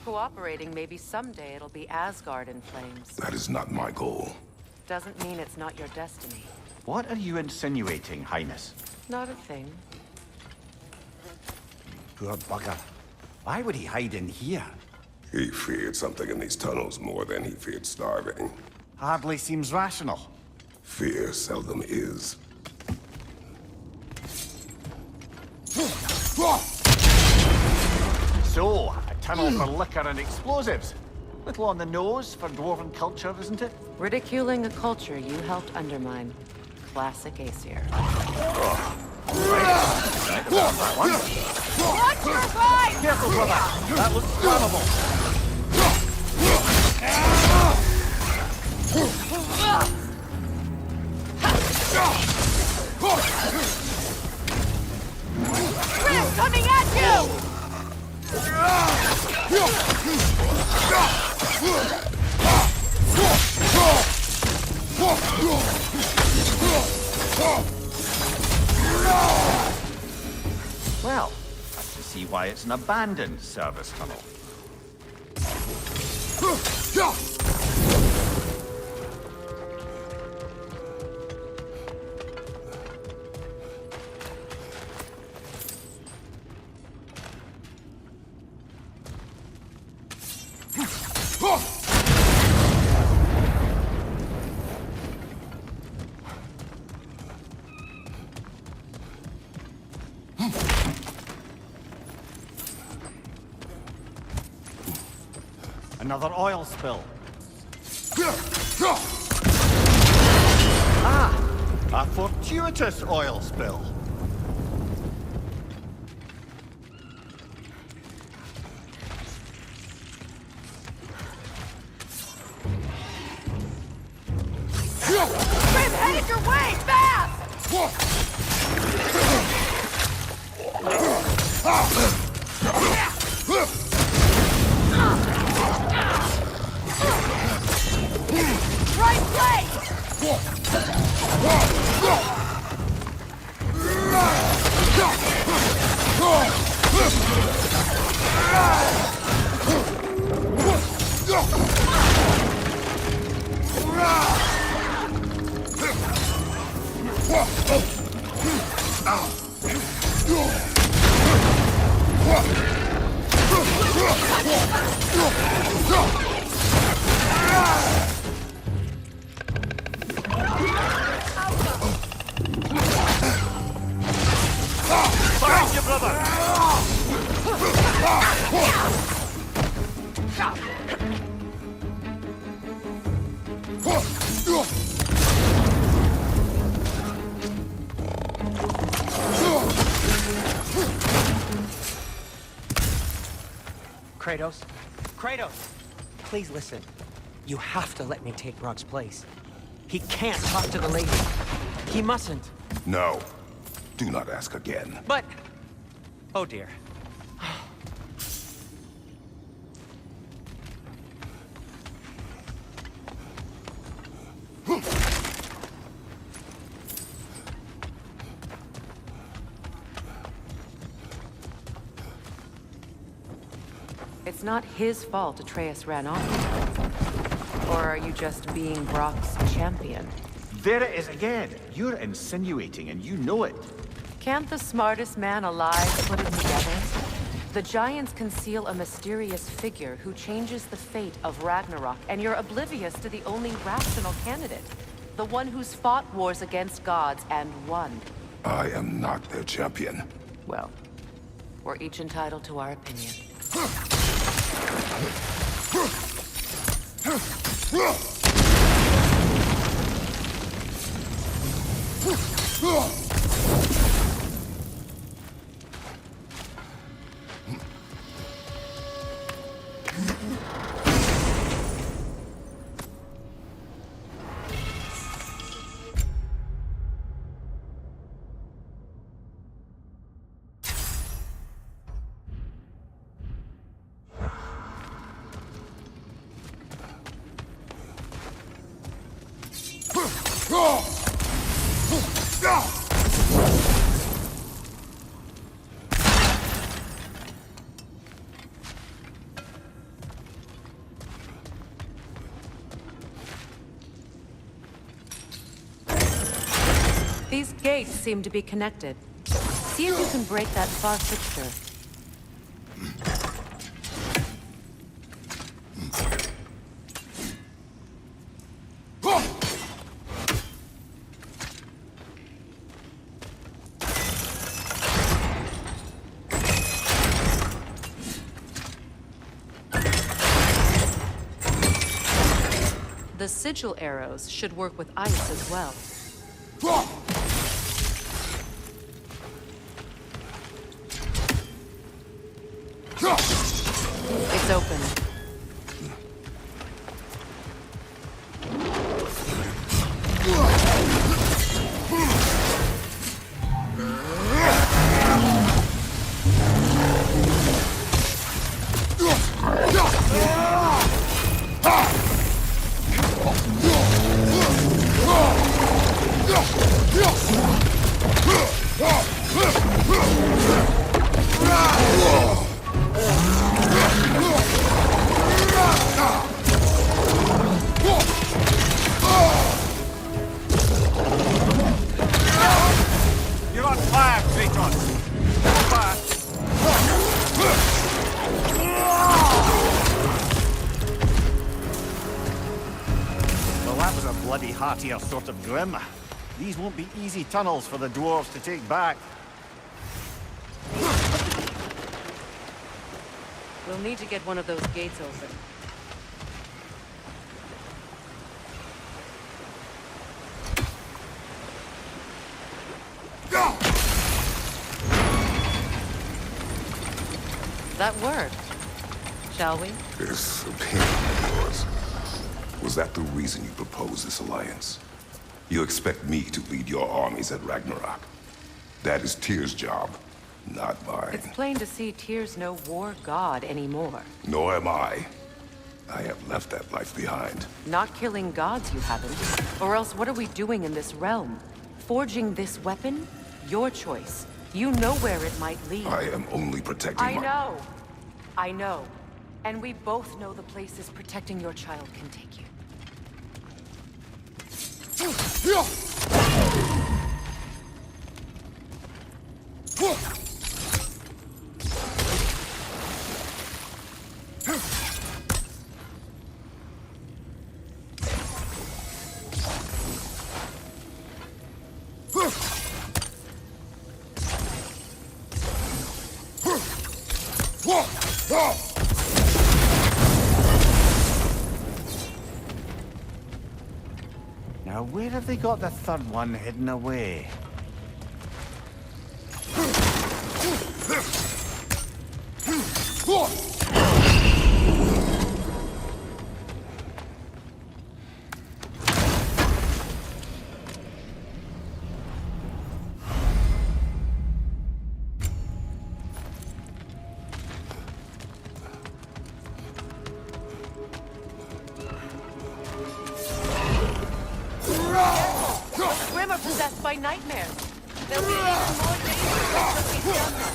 cooperating, maybe someday it'll be Asgard in flames. That is not my goal. Doesn't mean it's not your destiny. What are you insinuating, Highness? Not a thing. Poor bugger. Why would he hide in here? He feared something in these tunnels more than he feared starving. Hardly seems rational. Fear seldom is. So, a tunnel for liquor and explosives. Little on the nose for dwarven culture, isn't it? Ridiculing a culture you helped undermine. Classic Aesir. Watch your right! Careful, brother! That looks flammable! Chris, coming at you! Well, I can see why it's an abandoned service tunnel. Another oil spill. A fortuitous oil spill. Chris, headed your way, fast! Right place! Find you, brother! Kratos? Kratos! Please listen. You have to let me take Rock's place. He can't talk to the lady. He mustn't. No. Do not ask again. But... Oh dear. It's not his fault Atreus ran off. Or are you just being Brock's champion? There it is again. You're insinuating and you know it. Can't the smartest man alive put it together? The Giants conceal a mysterious figure who changes the fate of Ragnarok, and you're oblivious to the only rational candidate. The one who's fought wars against gods and won. I am not their champion. Well, we're each entitled to our opinion. These gates seem to be connected. See if you can break that far fixture. The sigil arrows should work with ice as well. It's open. You're on fire, Kratos! Fast! Well, that was a bloody heartier sort of grim. These won't be easy tunnels for the dwarves to take back. We'll need to get one of those gates open. That worked. Shall we? This opinion of yours, was that the reason you proposed this alliance? You expect me to lead your armies at Ragnarok? That is Tyr's job, not mine. It's plain to see Tyr's no war god anymore. Nor am I. I have left that life behind. Not killing gods, you haven't. Or else what are we doing in this realm? Forging this weapon? Your choice. You know where it might lead. I am only protecting I my... know. I know. And we both know the places protecting your child can take you. Now, where have they got the third one hidden away? Grim are possessed by nightmares. They'll be even more dangerous if we've done that.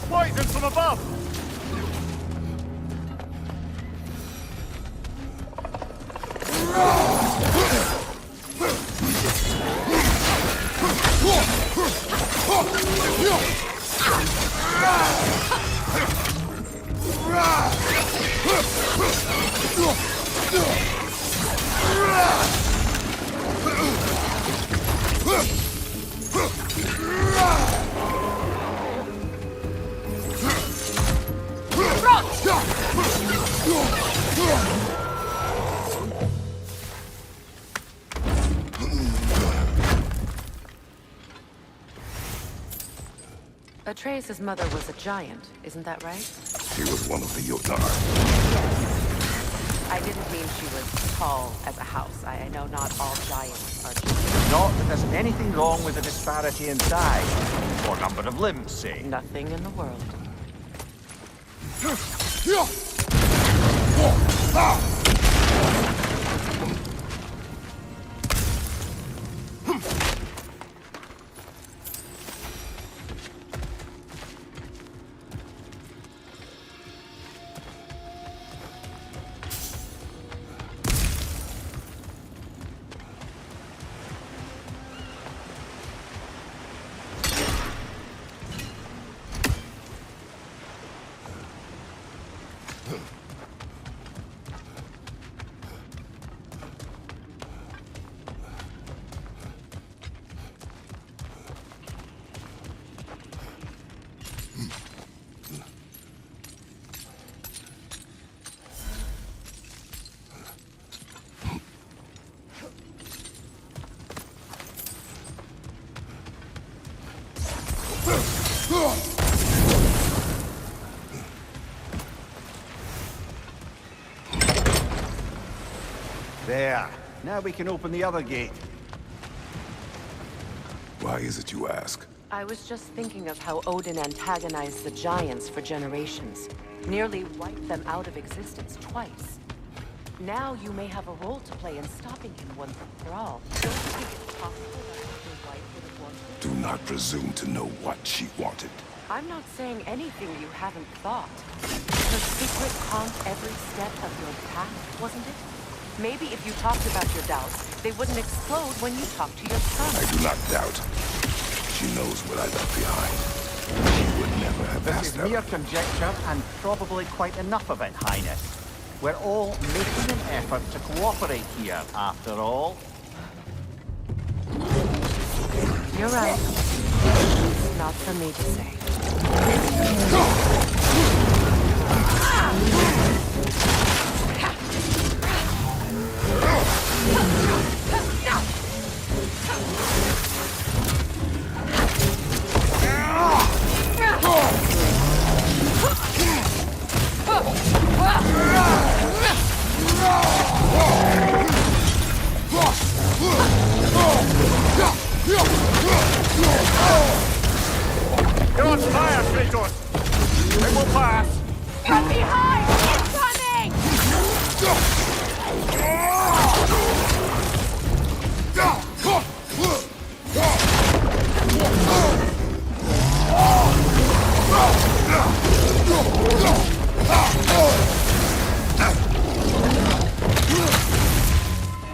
Poison from above! Atreus' mother was a giant, isn't that right? She was one of the Jotnar. I didn't mean she was tall as a house. I know not all giants are giants. Not that there's anything wrong with the disparity in size, or number of limbs, say. Nothing in the world. There. Now we can open the other gate. Why is it you ask? I was just thinking of how Odin antagonized the Giants for generations. Nearly wiped them out of existence twice. Now you may have a role to play in stopping him once and for all. Don't you think it's possible that his wife would have wanted? Do not presume to know what she wanted. I'm not saying anything you haven't thought. Her secret caused every step of your path, wasn't it? Maybe if you talked about your doubts, they wouldn't explode when you talked to your son. I do not doubt. She knows what I left behind. She would never have This asked is her. mere conjecture, and probably quite enough of it, Highness. We're all making an effort to cooperate here, after all. You're right. It's not for me to say. You're on fire, Kratos! It will pass! From behind! Incoming!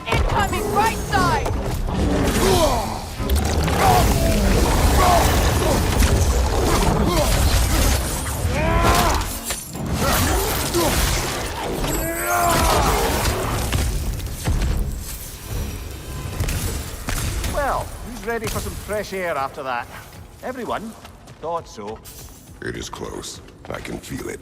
Incoming right side! Well, who's ready for some fresh air after that? Everyone? Thought so. It is close. I can feel it.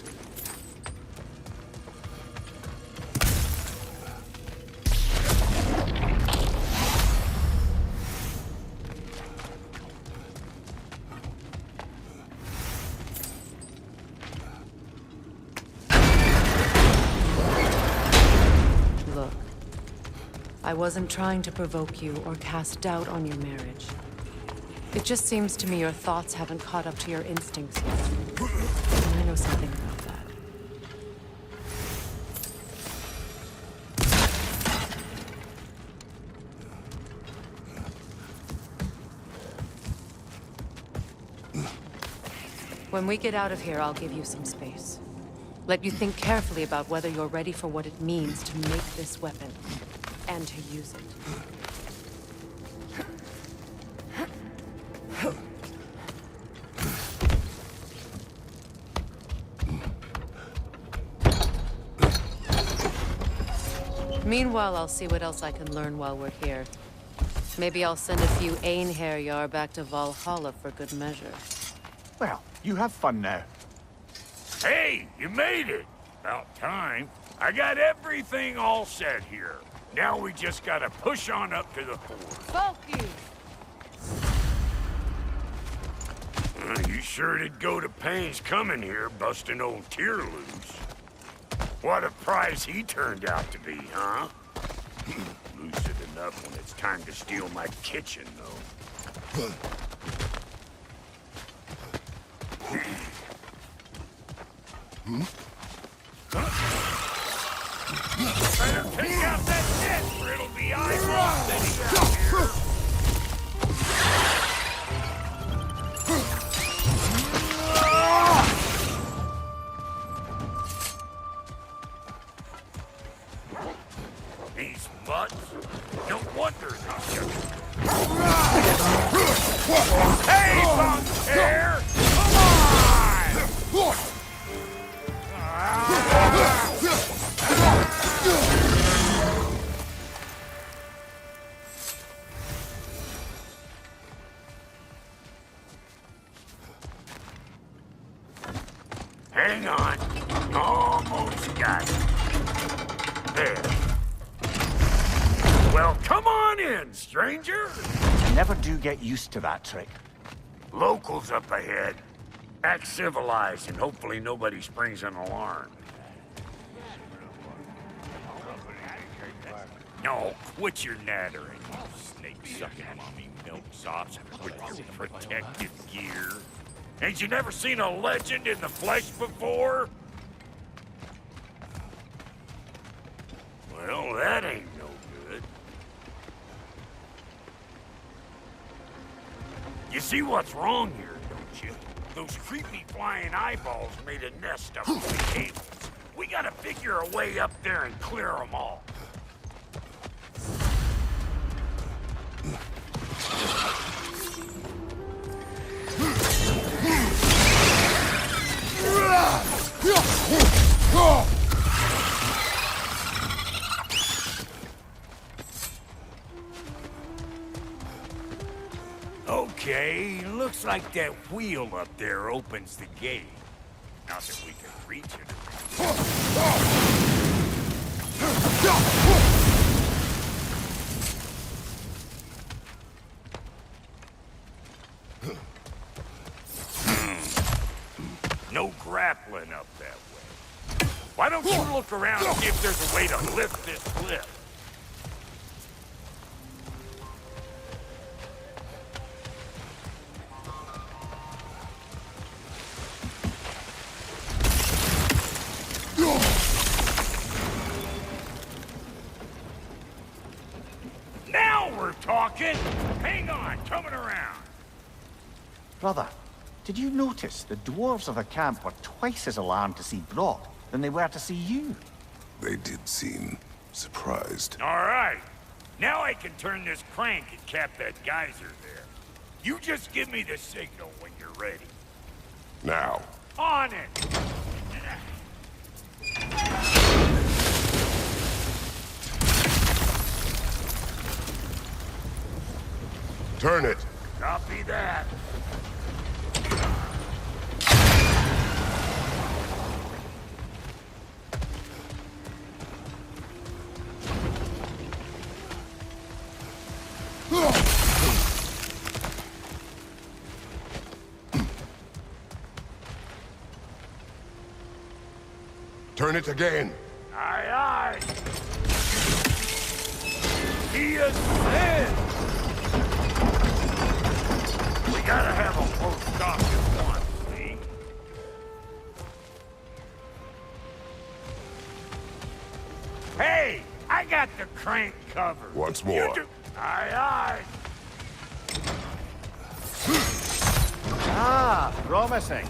Look, I wasn't trying to provoke you or cast doubt on your marriage. It just seems to me your thoughts haven't caught up to your instincts yet. And I know something about that. When we get out of here, I'll give you some space. Let you think carefully about whether you're ready for what it means to make this weapon, and to use it. Meanwhile, I'll see what else I can learn while we're here. Maybe I'll send a few Einherjar back to Valhalla for good measure. Well, you have fun now. Hey, you made it! About time. I got everything all set here. Now we just gotta push on up to the fort. Both you! You sure did go to pains coming here, busting old Tyr loose. What a prize he turned out to be, huh? Lucid enough when it's time to steal my kitchen, though. Better take out that net, or it'll be eyeballs sitting out here. These mutts, no wonder they shook. Hey, Bunker! Come on! Hang on. Almost got it. There. Well, come on in, stranger. Never do get used to that trick. Locals up ahead. Act civilized and hopefully nobody springs an alarm. No, quit your nattering, you snake-sucking mommy milksops with your protective gear. Ain't you never seen a legend in the flesh before? Well, that ain't no good. You see what's wrong here, don't you? Those creepy flying eyeballs made a nest up in the cables. We gotta figure a way up there and clear them all. Okay, looks like that wheel up there opens the gate. Not that we can reach it. No grappling up that way. Why don't you look around and see if there's a way to lift this cliff? Now we're talking! Hang on, coming around. Brother, did you notice the dwarves of the camp were twice as alarmed to see Brock than they were to see you? They did seem surprised. All right. Now I can turn this crank and cap that geyser there. You just give me the signal when you're ready. Now. On it! Turn it. Copy that. Turn it again. Aye, aye. He is dead. We gotta have a both stop at once, see? Hey, I got the crank covered. Once more. You do... Aye, aye. Ah, promising.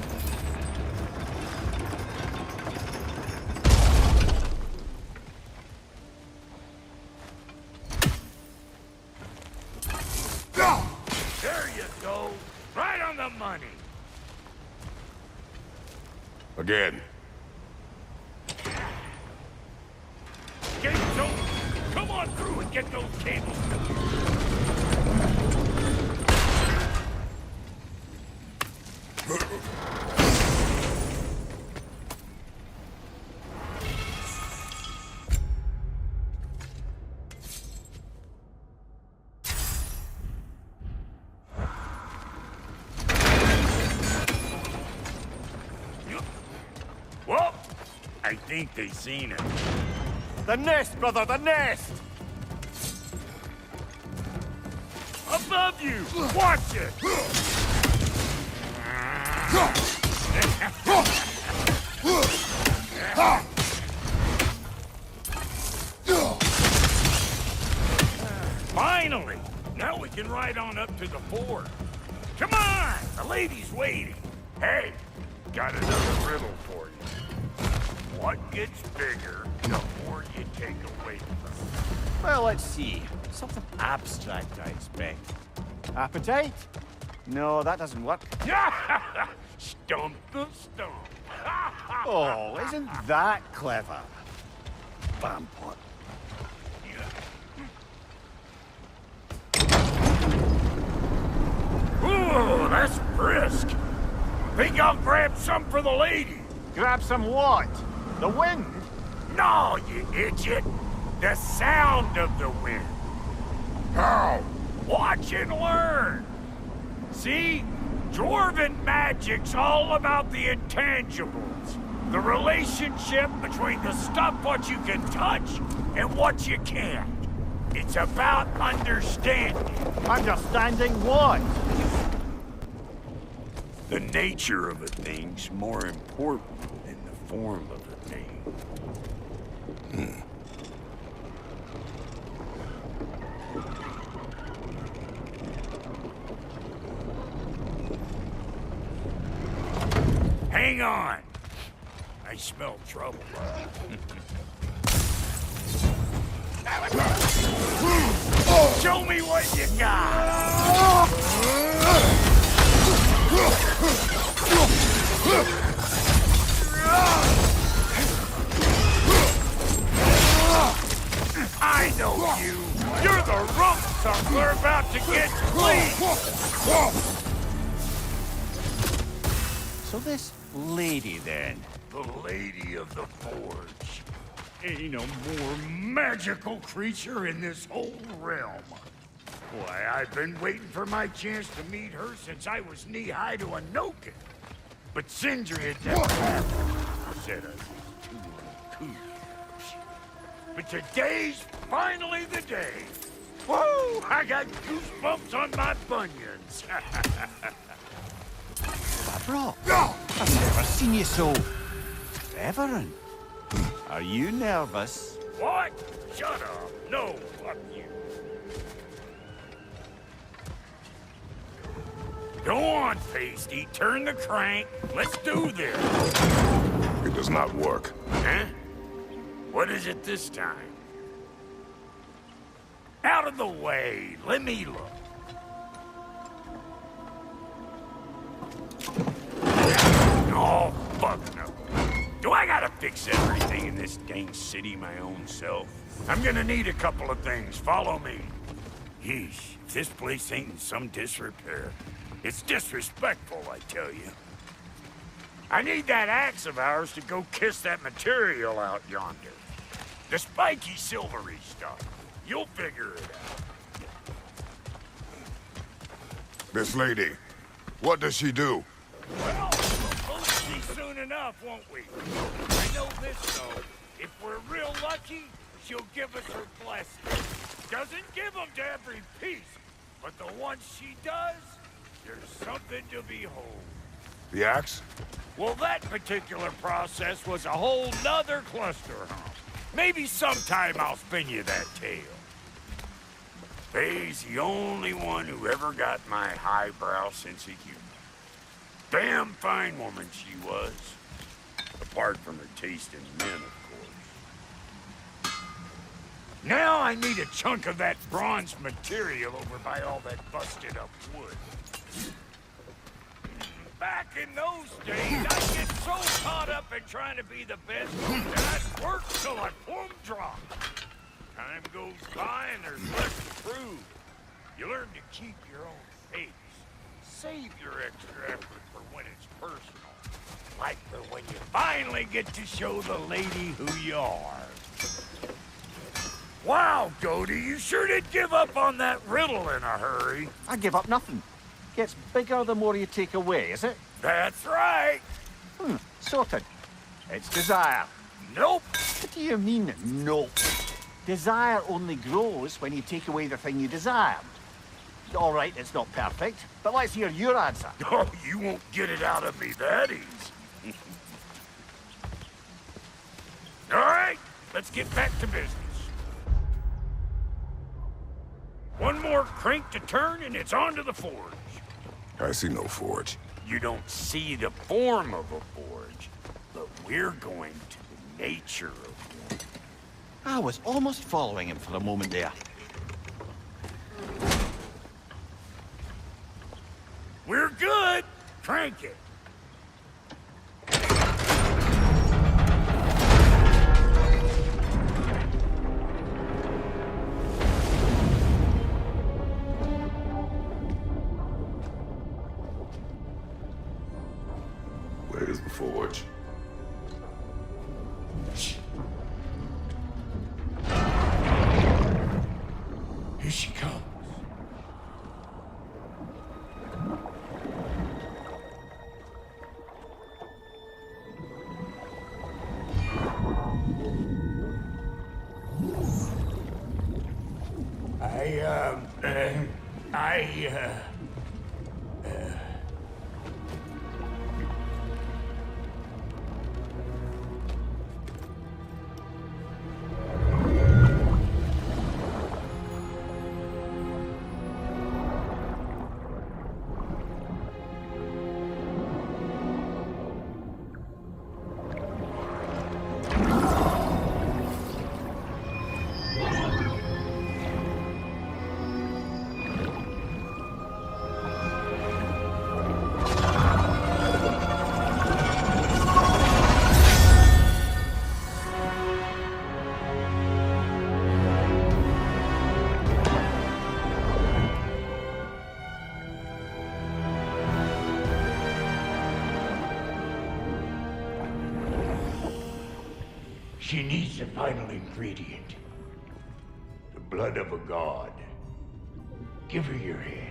There you go. Right on the money. Again. Gates open. Come on through and get those cables. Well, I think they seen it. The nest, brother, the nest! Above you! Watch it! Finally! Now we can ride on up to the fort. Come on! The lady's waiting. Hey, got another riddle for you. What gets bigger the more you take away from it? Well, let's see. Something abstract, I expect. Appetite? No, that doesn't work. Stump the stump. Oh, isn't that clever? Vampire. Ooh, that's brisk. Think I'll grab some for the lady. Grab some what? The wind? No, you idiot. The sound of the wind. How? Watch and learn. See? Dwarven magic's all about the intangibles. The relationship between the stuff what you can touch and what you can't. It's about understanding. Understanding what? The nature of a thing's more important than the form of a thing. Hang on! I smell trouble. Show me what you got! I know you! You're the rump sucker we're about to get clean! So this lady, then? The Lady of the Forge. Ain't a more magical creature in this whole realm. Why, I've been waiting for my chance to meet her since I was knee-high to a Noken. But Sindri had never happened. Said I was too uncouth. But today's finally the day. Whoa! I got goosebumps on my bunions. Brock, I've never seen you so... reverent. Are you nervous? What? Shut up. No, fuck you. Go on, Pasty. Turn the crank. Let's do this. It does not work. Huh? What is it this time? Out of the way. Let me look. Oh, fuck no. Do I gotta fix everything in this dang city my own self? I'm gonna need a couple of things. Follow me. Yeesh, if this place ain't in some disrepair. It's disrespectful, I tell you. I need that axe of ours to go kiss that material out yonder. The spiky, silvery stuff. You'll figure it out. This lady, what does she do? Well, we'll see soon enough, won't we? I know this, though. If we're real lucky, she'll give us her blessing. Doesn't give them to every piece, but the ones she does, there's something to behold. The axe? Well, that particular process was a whole nother cluster hump. Maybe sometime I'll spin you that tale. Faye's the only one who ever got my highbrow sense of humor. Damn fine woman she was. Apart from her taste in men, of course. Now I need a chunk of that bronze material over by all that busted up wood. Back in those days, I'd get so caught up in trying to be the best that I'd work till I plumb drop. Time goes by and there's less to prove. You learn to keep your own pace. Save your extra effort for when it's personal. Like for when you finally get to show the lady who you are. Wow, Goldie, you sure did give up on that riddle in a hurry. I give up nothing. Gets bigger the more you take away, is it? That's right. Sorted. It's desire. Nope. What do you mean, nope? Desire only grows when you take away the thing you desired. All right, it's not perfect, but let's hear your answer. Oh, you won't get it out of me that easy. All right, let's get back to business. One more crank to turn and it's on to the forge. I see no forge. You don't see the form of a forge, but we're going to the nature of one. I was almost following him for a moment there. We're good. Crank it. Where's the forge? Here she comes. She needs the final ingredient. The blood of a god. Give her your hand.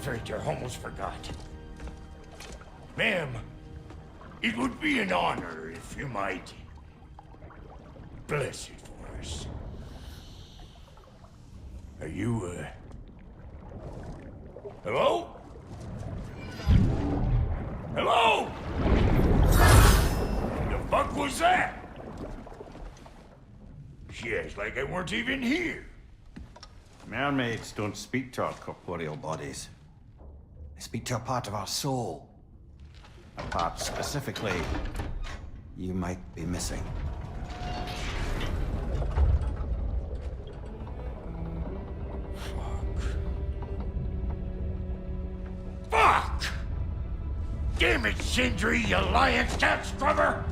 I almost forgot. Ma'am, it would be an honor if you might bless it for us. Are you, hello? Hello? The fuck was that? She acts like I weren't even here. Mermaids don't speak to our corporeal bodies. They speak to a part of our soul. A part specifically you might be missing. Fuck! Damn it, Sindri, you lion cat scrubber!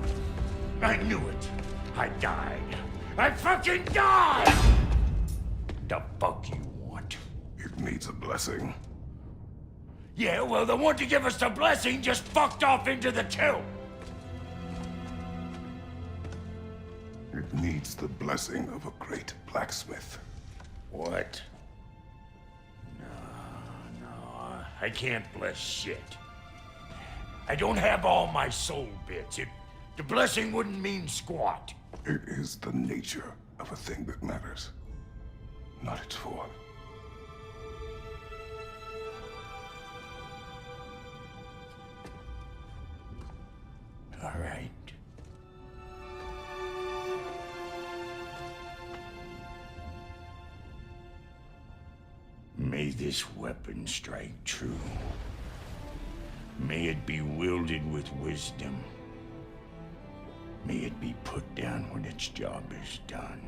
I knew it. I died. I fucking died! The fuck you want? It needs a blessing. Yeah, well, the one to give us the blessing just fucked off into the tomb. It needs the blessing of a great blacksmith. What? No, I can't bless shit. I don't have all my soul bits. The blessing wouldn't mean squat. It is the nature of a thing that matters, not its form. All right. May this weapon strike true. May it be wielded with wisdom. May it be put down when its job is done.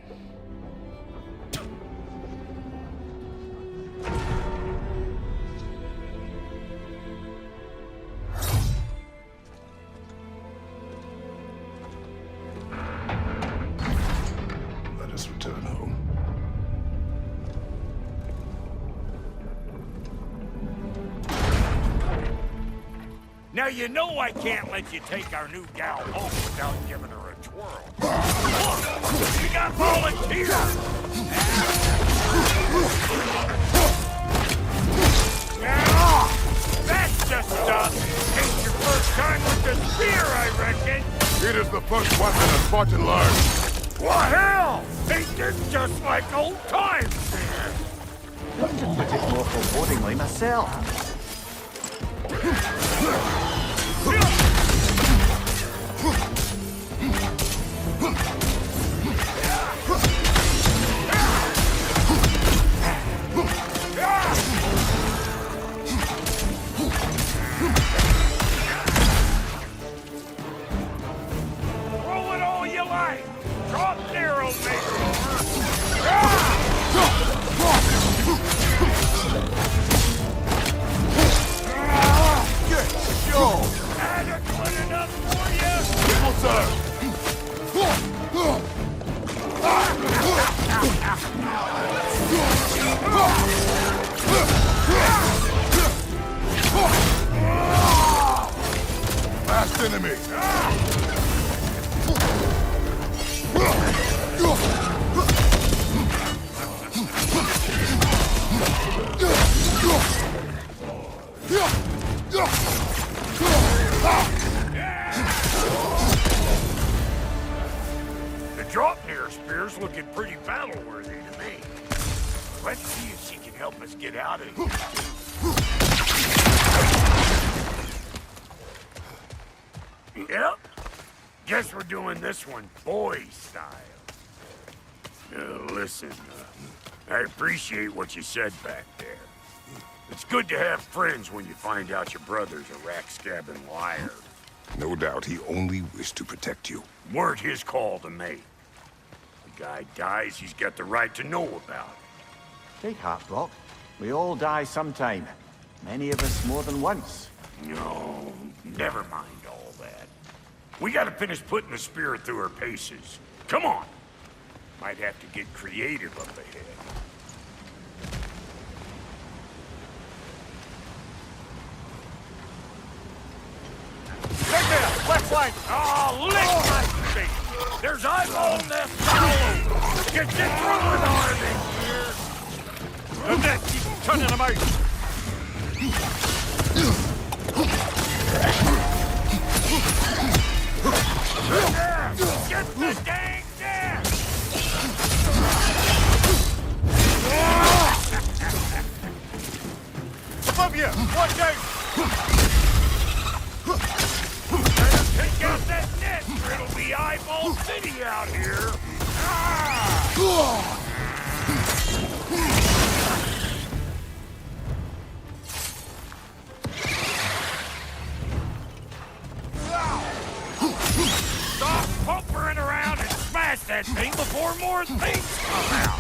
Let us return home. Now you know I can't let you take our new gal home without giving her a twirl. Look! We got volunteers! time with the spear, I reckon. It is the first weapon a Spartan learned. Well, hell! They did just like old times, man. I can put it more forebodingly myself. Roll it all you like. Drop narrow, makeover. Get show! Adequate enough for you? People, sir! Last enemy! The drop-near spear's looking pretty battle-worthy to me. Let's see if she can help us get out of here. Yep. Guess we're doing this one boy style. Listen, I appreciate what you said back there. It's good to have friends when you find out your brother's a rack-scabbing liar. No doubt he only wished to protect you. Weren't his call to make. The guy dies, he's got the right to know about it. Take heart, Brock. We all die sometime. Many of us more than once. No, never mind all that. We gotta finish putting the spirit through her paces. Come on! Might have to get creative up ahead. Right there! Left flank! Oh, lick my face! There's eyeball nests all over! Get you through with army here! The net keeps turning them out! Get the dang net! Above you! Watch out! Better take out that net, or it'll be eyeball city out here! Ah! Stop pumpering around and smash that thing before more things come out!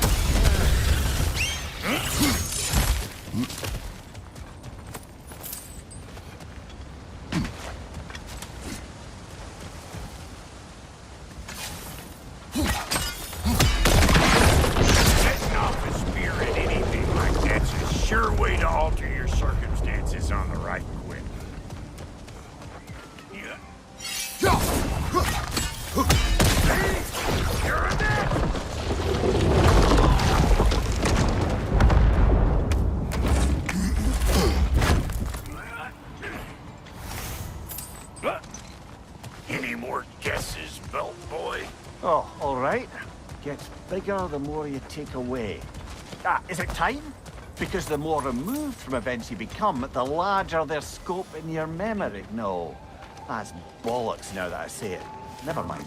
Setting off a spear at anything like that's a sure way to alter your circumstances on the right quick. Yeah. You're a net! Any more guesses, belt boy? Oh, all right. Gets bigger the more you take away. Is it time? Because the more removed from events you become, the larger their scope in your memory. No, that's bollocks now that I say it. Never mind.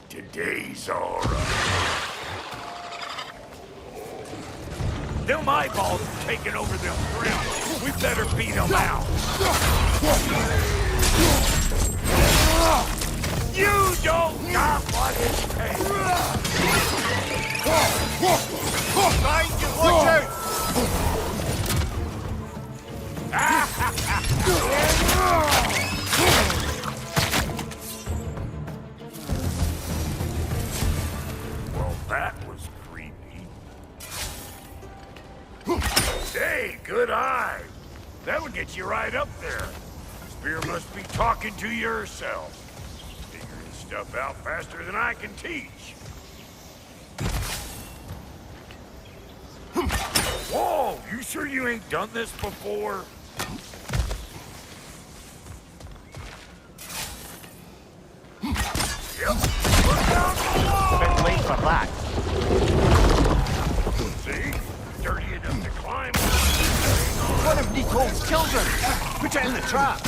Today's all right. Them eyeballs are taking over them ground. We better beat them out. You don't got what it takes. Right, you watch out! Well, that was creepy. Hey, good eye. That would get you right up there. Spear must be talking to you herself. Figuring stuff out faster than I can teach. Whoa, you sure you ain't done this before? of that. See? Dirty enough to climb. One of Nicole's children! Put it in the trap!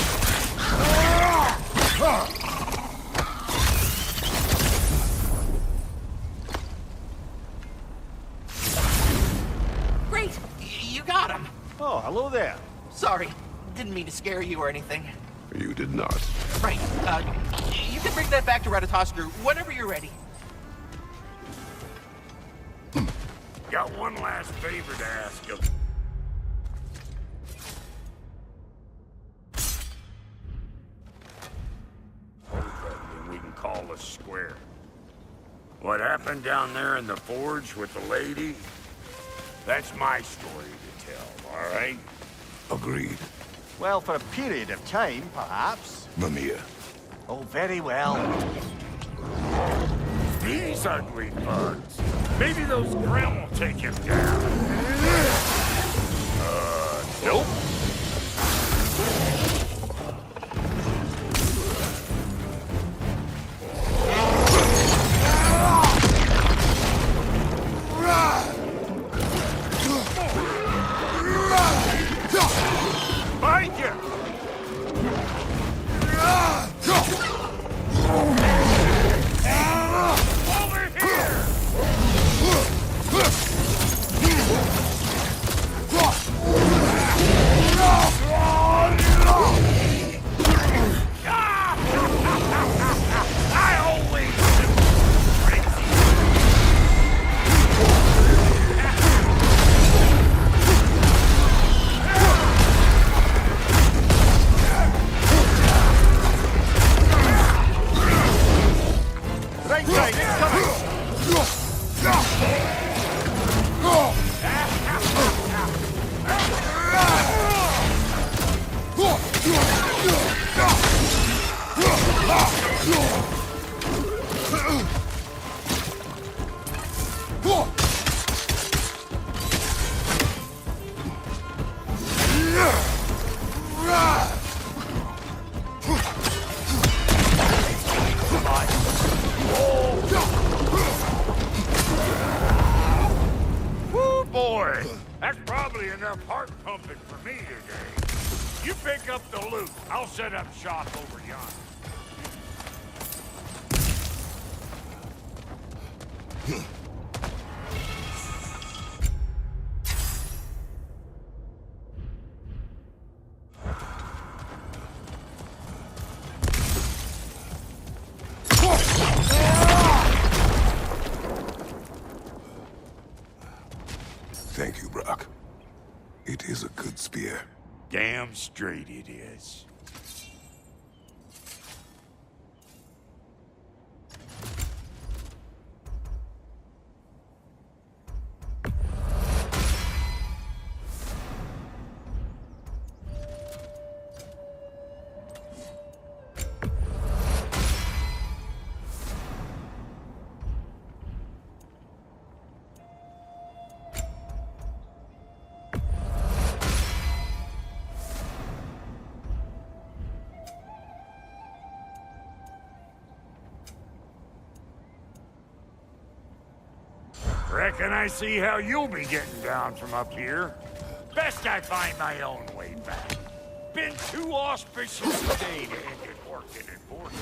Great! You got him! Oh, hello there. Sorry, didn't mean to scare you or anything. You did not. Right, you can bring that back to Ratatoskru whenever you're ready. Got one last favor to ask him. We can call us square. What happened down there in the forge with the lady? That's my story to tell, all right? Agreed. Well, for a period of time, perhaps. Mamiya. Oh, very well. These ugly bugs. Maybe those Grim will take him down. Nope. Find you! Over here! I always knew crazy. Right side, incoming! Woo, boy! That's probably enough heart pumping for me today. You pick up the loot. I'll set up shop over yonder. Thank you, Brock. It is a good spear. Damn straight it is. Reckon I see how you'll be getting down from up here. Best I find my own way back. Been too auspicious a day to end it working and forking.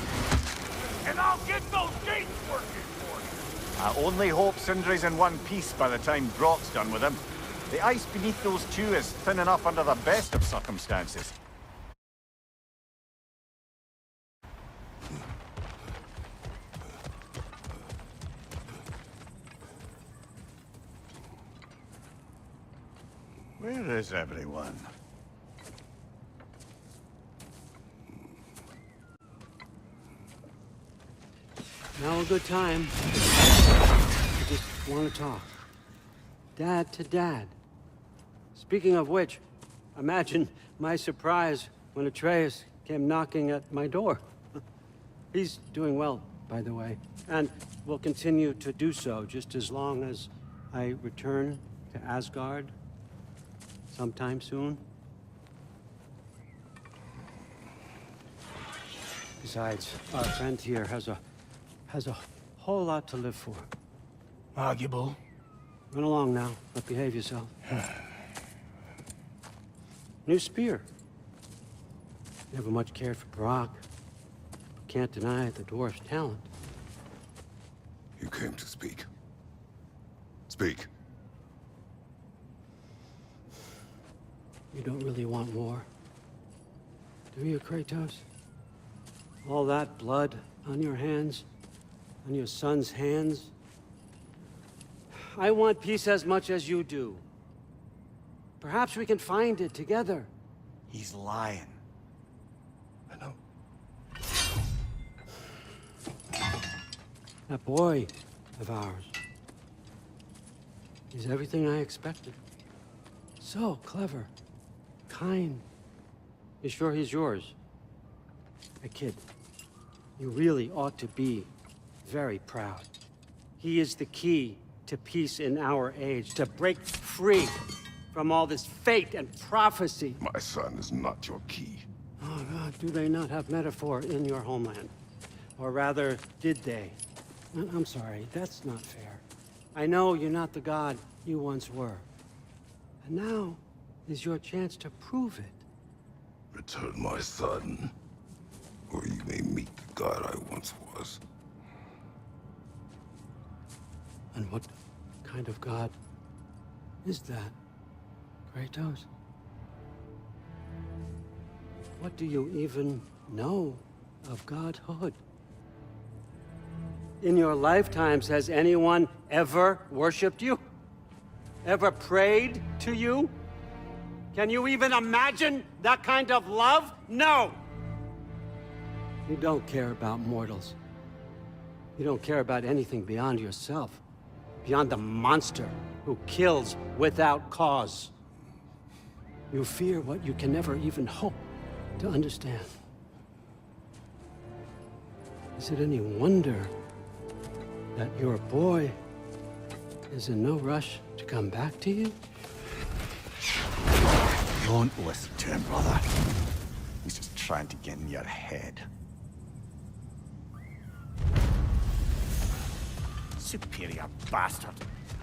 And I'll get those gates working for you. I only hope Sindri's in one piece by the time Brock's done with him. The ice beneath those two is thin enough under the best of circumstances. Where is everyone? Now a good time. I just want to talk. Dad to Dad. Speaking of which, imagine my surprise when Atreus came knocking at my door. He's doing well, by the way, and will continue to do so just as long as I return to Asgard sometime soon. Besides, our friend here has a whole lot to live for. Arguable. Run along now, but behave yourself. New spear. Never much cared for Brock. Can't deny the dwarf's talent. You came to speak. Speak. You don't really want war, do you, Kratos? All that blood on your hands, on your son's hands. I want peace as much as you do. Perhaps we can find it together. He's lying. I know. That boy of ours. He's everything I expected. So clever. Kind. You sure he's yours? Hey, kid. You really ought to be very proud. He is the key to peace in our age, to break free from all this fate and prophecy. My son is not your key. Oh, God, do they not have metaphor in your homeland? Or rather, did they? I'm sorry, that's not fair. I know you're not the god you once were. And now is your chance to prove it. Return my son, or you may meet the god I once was. And what kind of god is that, Kratos? What do you even know of godhood? In your lifetimes, has anyone ever worshipped you? Ever prayed to you? Can you even imagine that kind of love? No! You don't care about mortals. You don't care about anything beyond yourself. Beyond the monster who kills without cause. You fear what you can never even hope to understand. Is it any wonder that your boy is in no rush to come back to you? Don't listen to him, brother. He's just trying to get in your head. Superior bastard.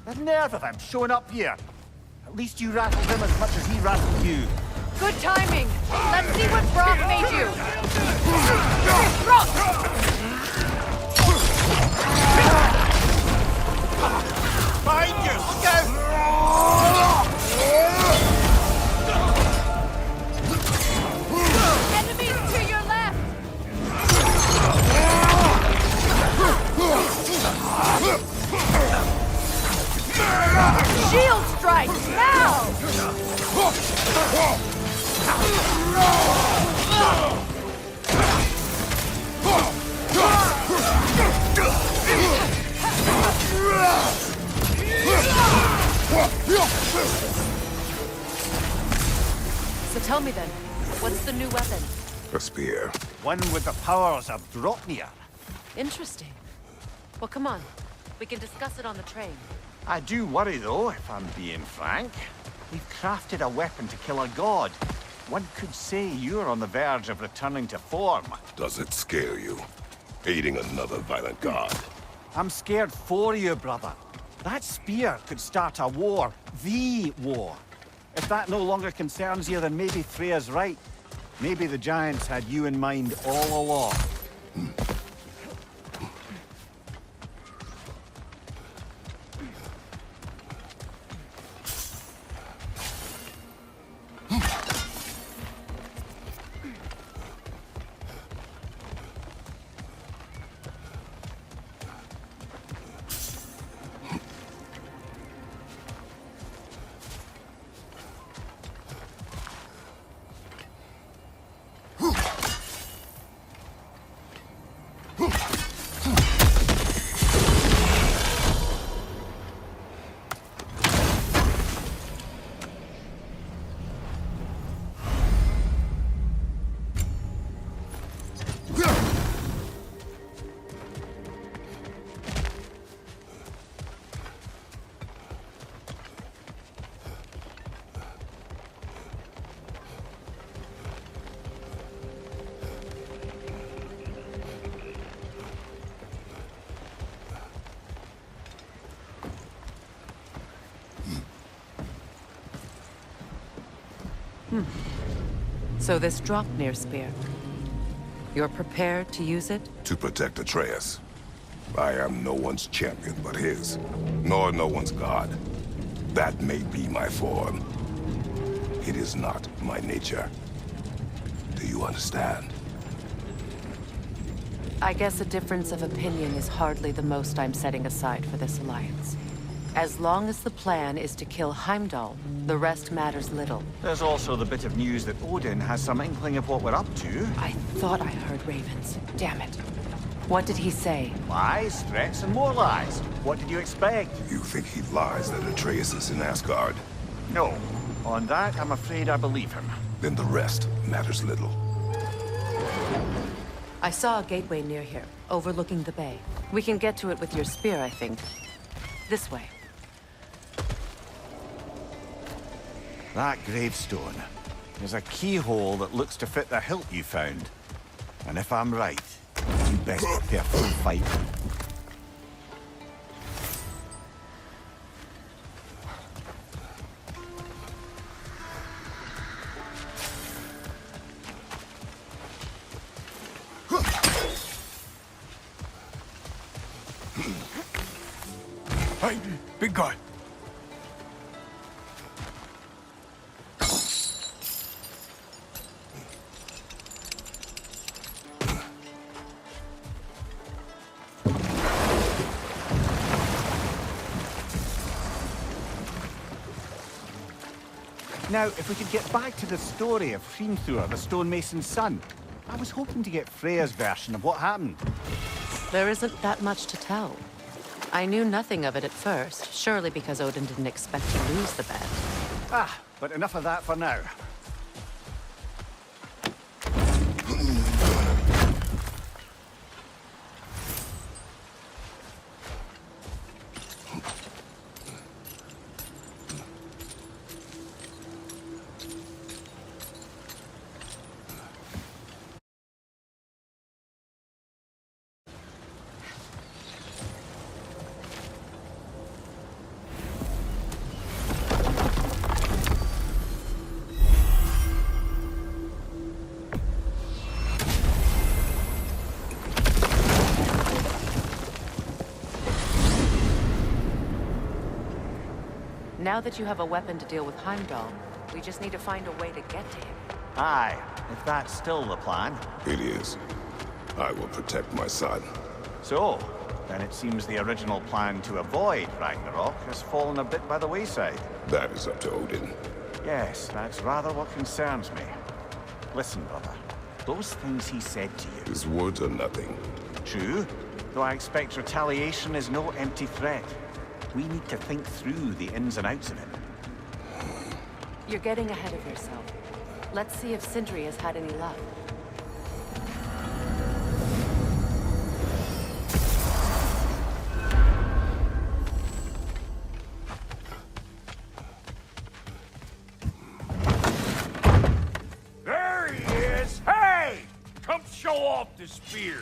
The nerve of him showing up here. At least you rattled him as much as he rattled you. Good timing. Let's see what Brock made you. Brock! Behind you! Look out! Enemies to your left! Shield strike, now! So tell me then, what's the new weapon? A spear. One with the powers of Draupnir. Interesting. Well, come on. We can discuss it on the train. I do worry, though, if I'm being frank. We've crafted a weapon to kill a god. One could say you're on the verge of returning to form. Does it scare you? Aiding another violent god. I'm scared for you, brother. That spear could start a war. The war. If that no longer concerns you, then maybe Freya's right. Maybe the Giants had you in mind all along. So this Draupnir spear. You're prepared to use it? To protect Atreus. I am no one's champion but his, nor no one's god. That may be my form. It is not my nature. Do you understand? I guess a difference of opinion is hardly the most I'm setting aside for this alliance. As long as the plan is to kill Heimdall, the rest matters little. There's also the bit of news that Odin has some inkling of what we're up to. I thought I heard ravens. Damn it. What did he say? Lies, threats, and more lies. What did you expect? You think he lies that Atreus is in Asgard? No. On that, I'm afraid I believe him. Then the rest matters little. I saw a gateway near here, overlooking the bay. We can get to it with your spear, I think. This way. That gravestone is a keyhole that looks to fit the hilt you found. And if I'm right, you best prepare for a fight. Hey, big guy. Now, if we could get back to the story of Hrimthur, the stonemason's son. I was hoping to get Freya's version of what happened. There isn't that much to tell. I knew nothing of it at first, surely because Odin didn't expect to lose the bet. Ah, but enough of that for now. Now that you have a weapon to deal with Heimdall, we just need to find a way to get to him. Aye, if that's still the plan. It is. I will protect my son. So, then it seems the original plan to avoid Ragnarok has fallen a bit by the wayside. That is up to Odin. Yes, that's rather what concerns me. Listen, brother. Those things he said to you. His words are nothing. True, though I expect retaliation is no empty threat. We need to think through the ins and outs of it. You're getting ahead of yourself. Let's see if Sindri has had any luck. There he is! Hey! Come show off the spear!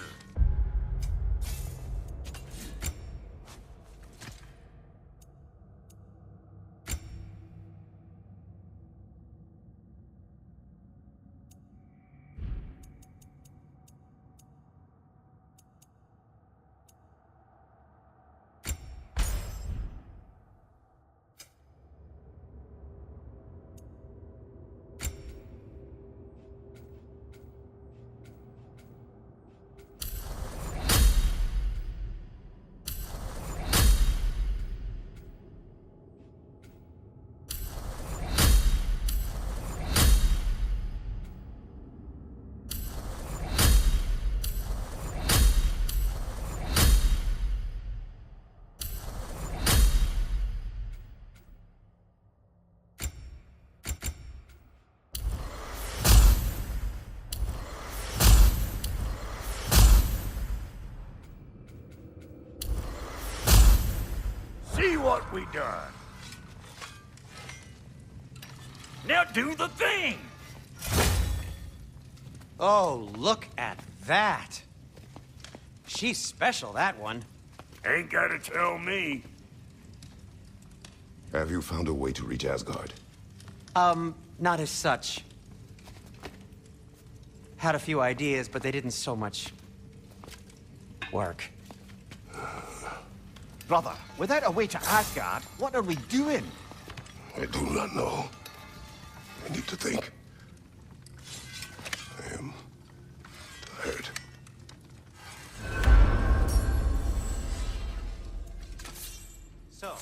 See what we done. Now do the thing! Oh, look at that. She's special, that one. Ain't gotta tell me. Have you found a way to reach Asgard? not as such. Had a few ideas, but they didn't so much work. Brother, without a way to Asgard, what are we doing? I do not know. I need to think. I am tired. So,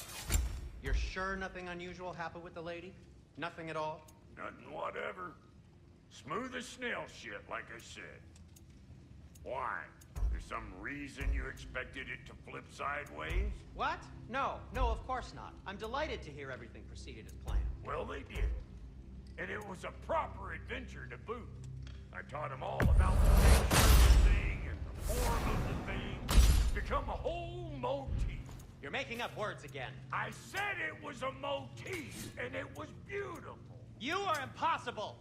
you're sure nothing unusual happened with the lady? Nothing at all? Nothing whatever. Smooth as snail shit, like I said. Why? There's some reason you expected it to flip sideways? What? No, of course not. I'm delighted to hear everything proceeded as planned. Well, they did. And it was a proper adventure to boot. I taught them all about the nature of the thing and the form of the thing. Become a whole motif. You're making up words again. I said it was a motif, and it was beautiful. You are impossible!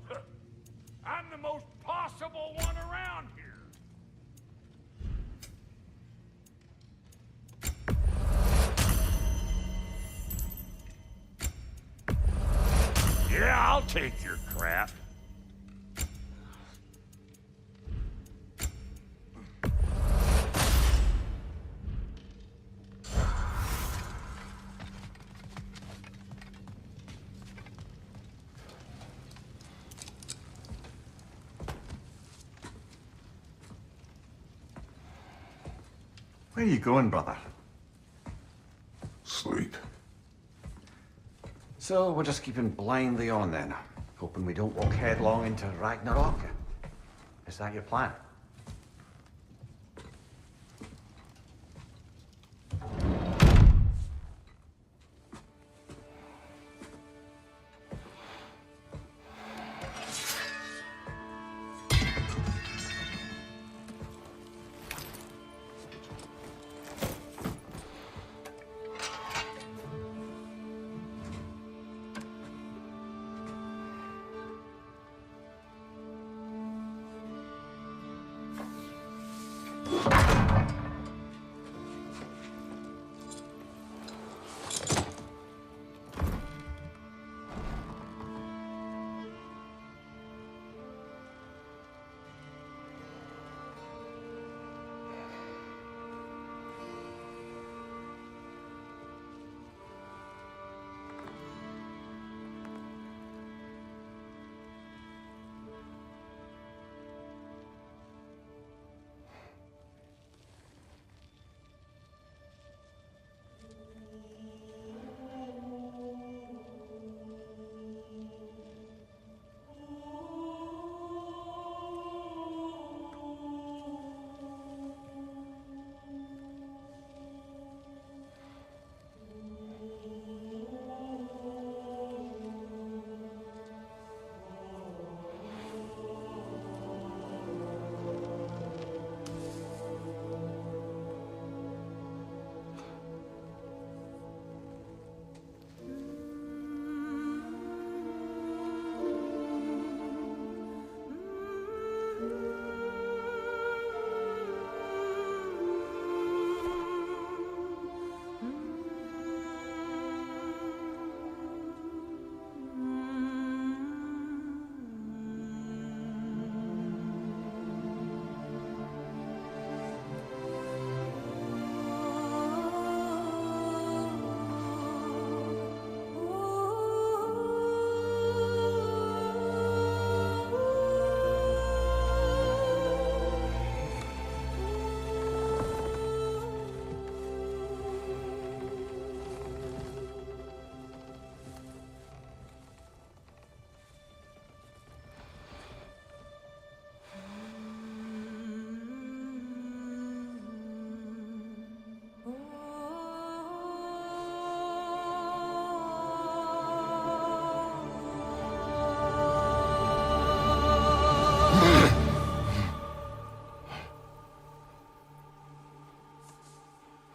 I'm the most possible one around here. Yeah, I'll take your crap. Where are you going, brother? Sleep. So we're just keeping blindly on then, hoping we don't walk headlong into Ragnarok. Is that your plan?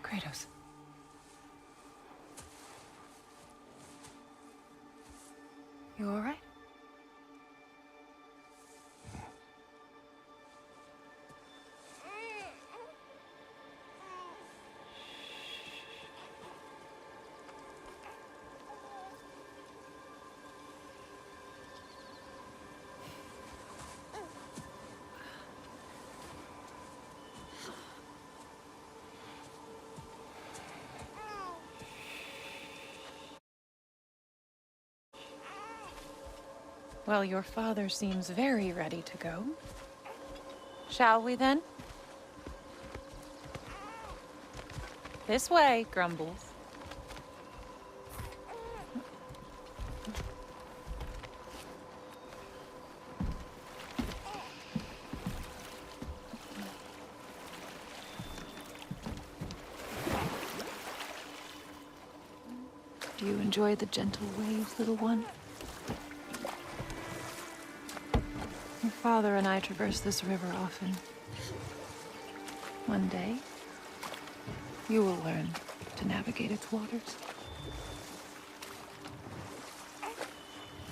Kratos. You all right? Well, your father seems very ready to go. Shall we then? This way, Grumbles. Do you enjoy the gentle waves, little one? Your father and I traverse this river often. One day, you will learn to navigate its waters.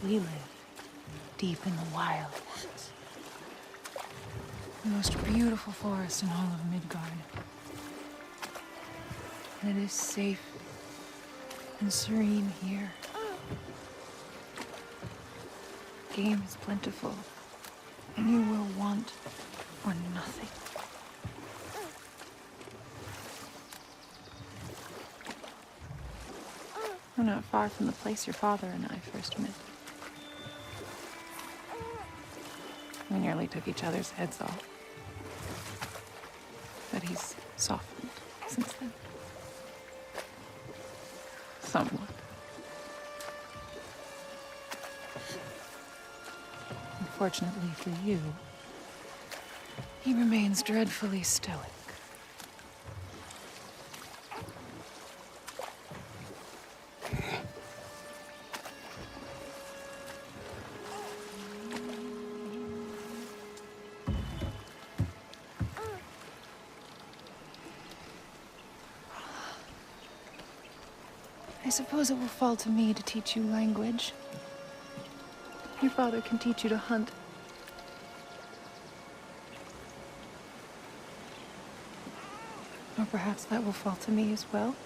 We live deep in the wildlands. The most beautiful forest in all of Midgard. And it is safe and serene here. Game is plentiful, and you will want for nothing. We're not far from the place your father and I first met. We nearly took each other's heads off. But he's softened since then. Somewhat. Unfortunately for you, he remains dreadfully stoic. I suppose it will fall to me to teach you language. Your father can teach you to hunt. Or perhaps that will fall to me as well,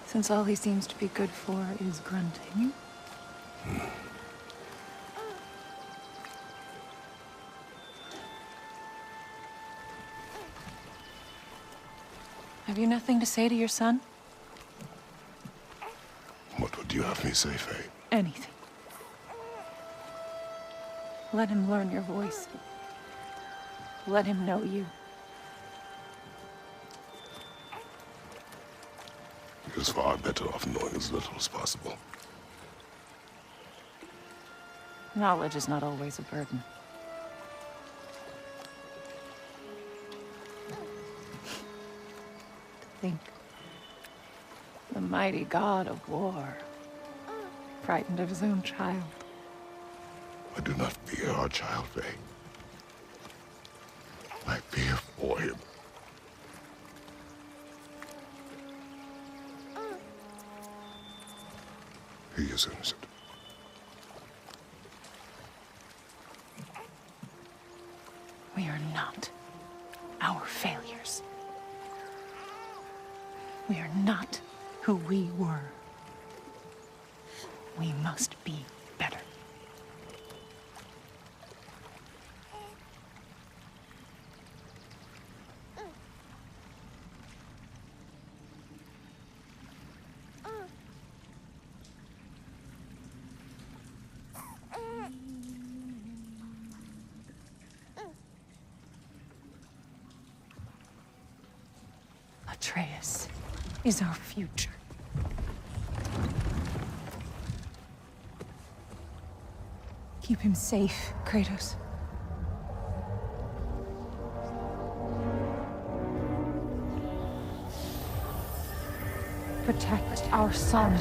since all he seems to be good for is grunting. Have you nothing to say to your son? What would you have me say, Faye? Anything. Let him learn your voice. Let him know you. He is far better off knowing as little as possible. Knowledge is not always a burden. To think, the mighty god of war, frightened of his own child. I do not fear our child, Faye. I fear for him. He is innocent. We are not our failures. We are not who we were. We must be better. Atreus is our future. Keep him safe, Kratos. Protect our son.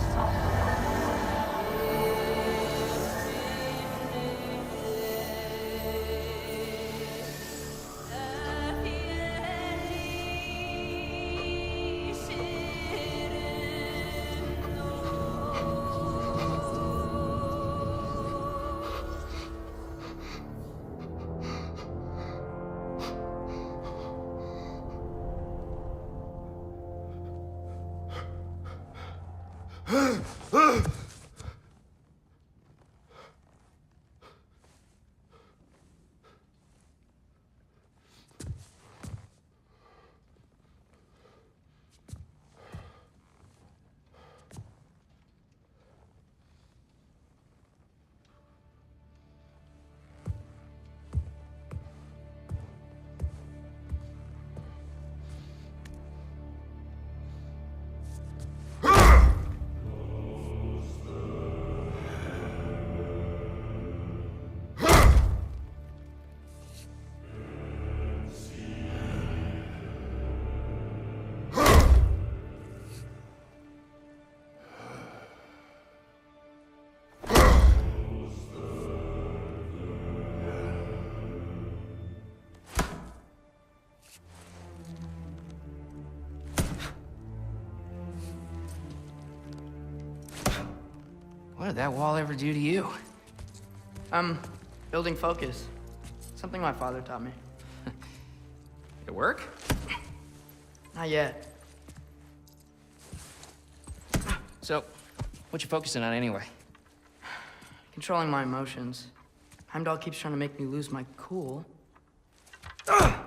What did that wall ever do to you? Building focus. Something my father taught me. It work? Not yet. So, what you focusing on anyway? Controlling my emotions. Heimdall keeps trying to make me lose my cool. I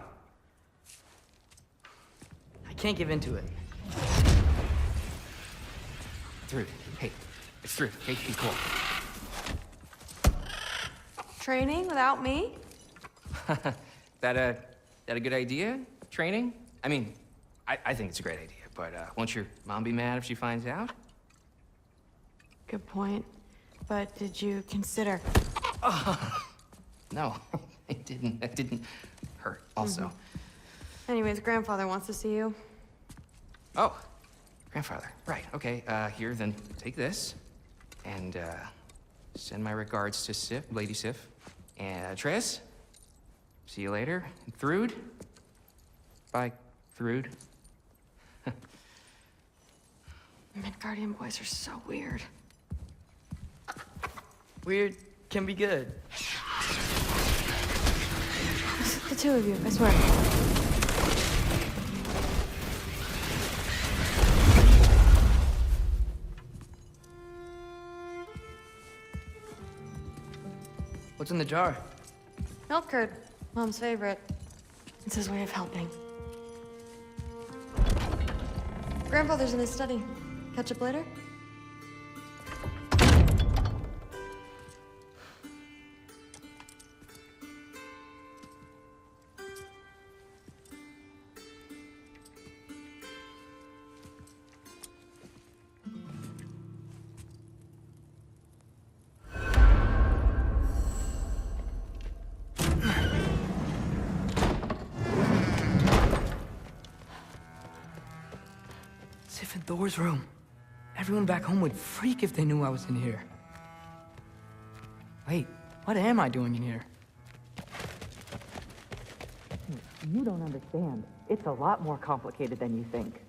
can't give into it. Through. Hey, it's through. Hey, be cool. Training without me? That a good idea? Training? I mean, I think it's a great idea, but won't your mom be mad if she finds out? Good point. But did you consider... No, it didn't. It didn't hurt, also. Anyways, grandfather wants to see you. Oh, grandfather. Right, okay. Here, then take this. And, send my regards to Sif, Lady Sif. And, Triss. See you later. And Thrud. Bye, Thrud. Midgardian boys are so weird. Weird can be good. It's the two of you, I swear. What's in the jar? Milk curd, Mom's favorite. It's his way of helping. Grandfather's in his study. Catch up later? Sif and Thor's room. Everyone back home would freak if they knew I was in here. Wait, what am I doing in here? You don't understand. It's a lot more complicated than you think.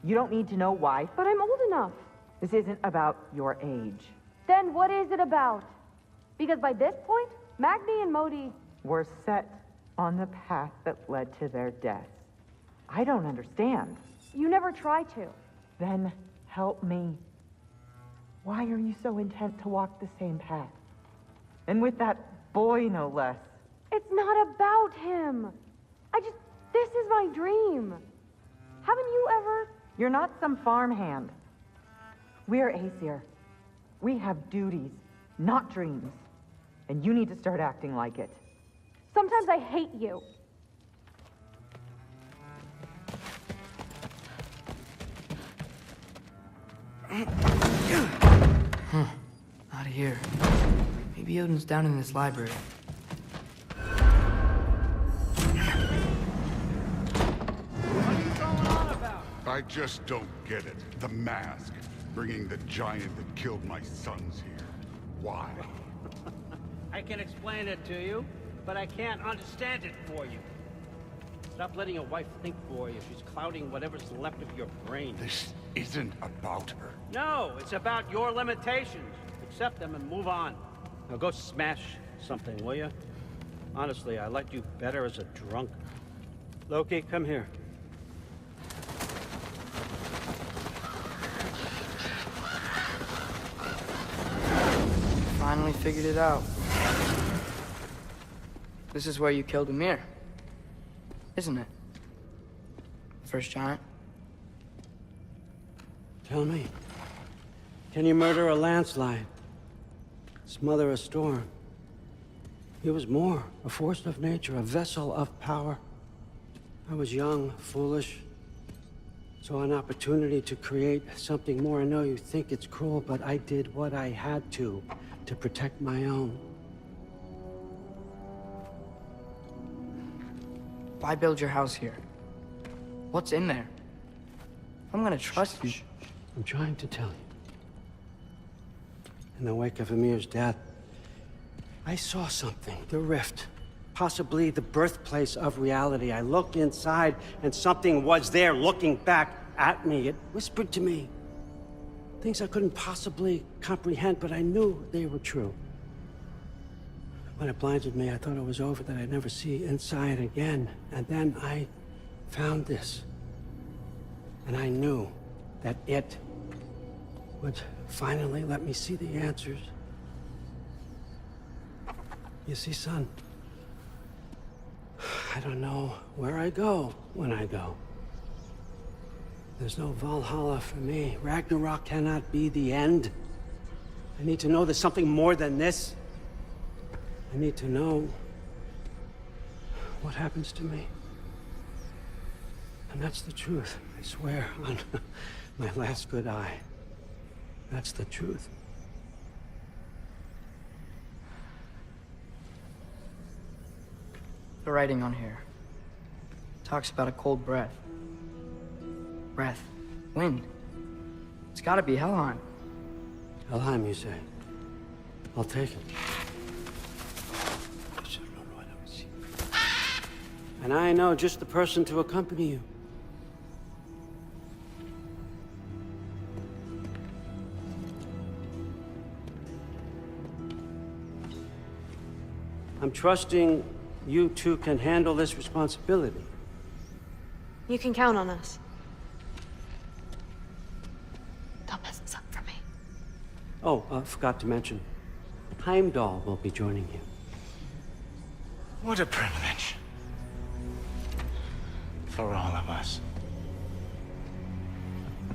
You don't need to know why. But I'm old enough. This isn't about your age. Then what is it about? Because by this point, Magni and Modi... We're set on the path that led to their deaths. I don't understand. You never try to. Then help me. Why are you so intent to walk the same path? And with that boy, no less. It's not about him. This is my dream. Haven't you ever... You're not some farmhand. We're Aesir. We have duties, not dreams. And you need to start acting like it. Sometimes I hate you. Out of here. Maybe Odin's down in this library. I just don't get it. The mask. Bringing the giant that killed my sons here. Why? I can explain it to you, but I can't understand it for you. Stop letting your wife think for you. She's clouding whatever's left of your brain. This isn't about her. No, it's about your limitations. Accept them and move on. Now go smash something, will you? Honestly, I liked you better as a drunk. Loki, come here. Finally figured it out. This is where you killed Ymir. Isn't it? First giant. Tell me, can you murder a landslide? Smother a storm? He was more, a force of nature, a vessel of power. I was young, foolish, saw an opportunity to create something more. I know you think it's cruel, but I did what I had to protect my own. Why build your house here? What's in there? I'm gonna trust you. I'm trying to tell you. In the wake of Ymir's death, I saw something. The rift. Possibly the birthplace of reality. I looked inside, and something was there looking back at me. It whispered to me Things I couldn't possibly comprehend, but I knew they were true. When it blinded me, I thought it was over, that I'd never see inside again. And then I found this. And I knew that it would finally let me see the answers. You see, son, I don't know where I go when I go. There's no Valhalla for me. Ragnarok cannot be the end. I need to know there's something more than this. I need to know what happens to me. And that's the truth, I swear, on my last good eye. That's the truth. The writing on here talks about a cold breath. Breath. Wind. It's gotta be Helheim. Helheim, you say? I'll take it. And I know just the person to accompany you. I'm trusting you two can handle this responsibility. You can count on us. Don't mess this up for me. Oh, forgot to mention, Heimdall will be joining you. What a privilege. For all of us.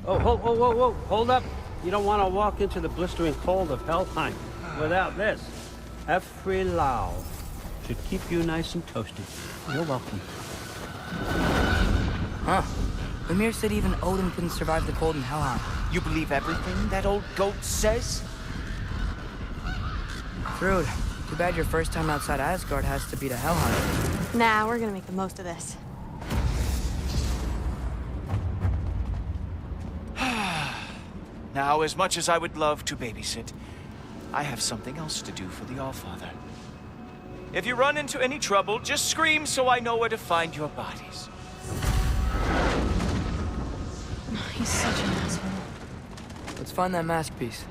Oh, whoa, hold up. You don't want to walk into the blistering cold of Helheim without this. Every Lau should keep you nice and toasty. You're welcome. Huh. Ymir said even Odin couldn't survive the cold in Helheim. You believe everything that old goat says? Rude. Too bad your first time outside Asgard has to be to Helheim. Nah, we're gonna make the most of this. Now, as much as I would love to babysit, I have something else to do for the Allfather. If you run into any trouble, just scream so I know where to find your bodies. He's such an asshole. Let's find that masterpiece.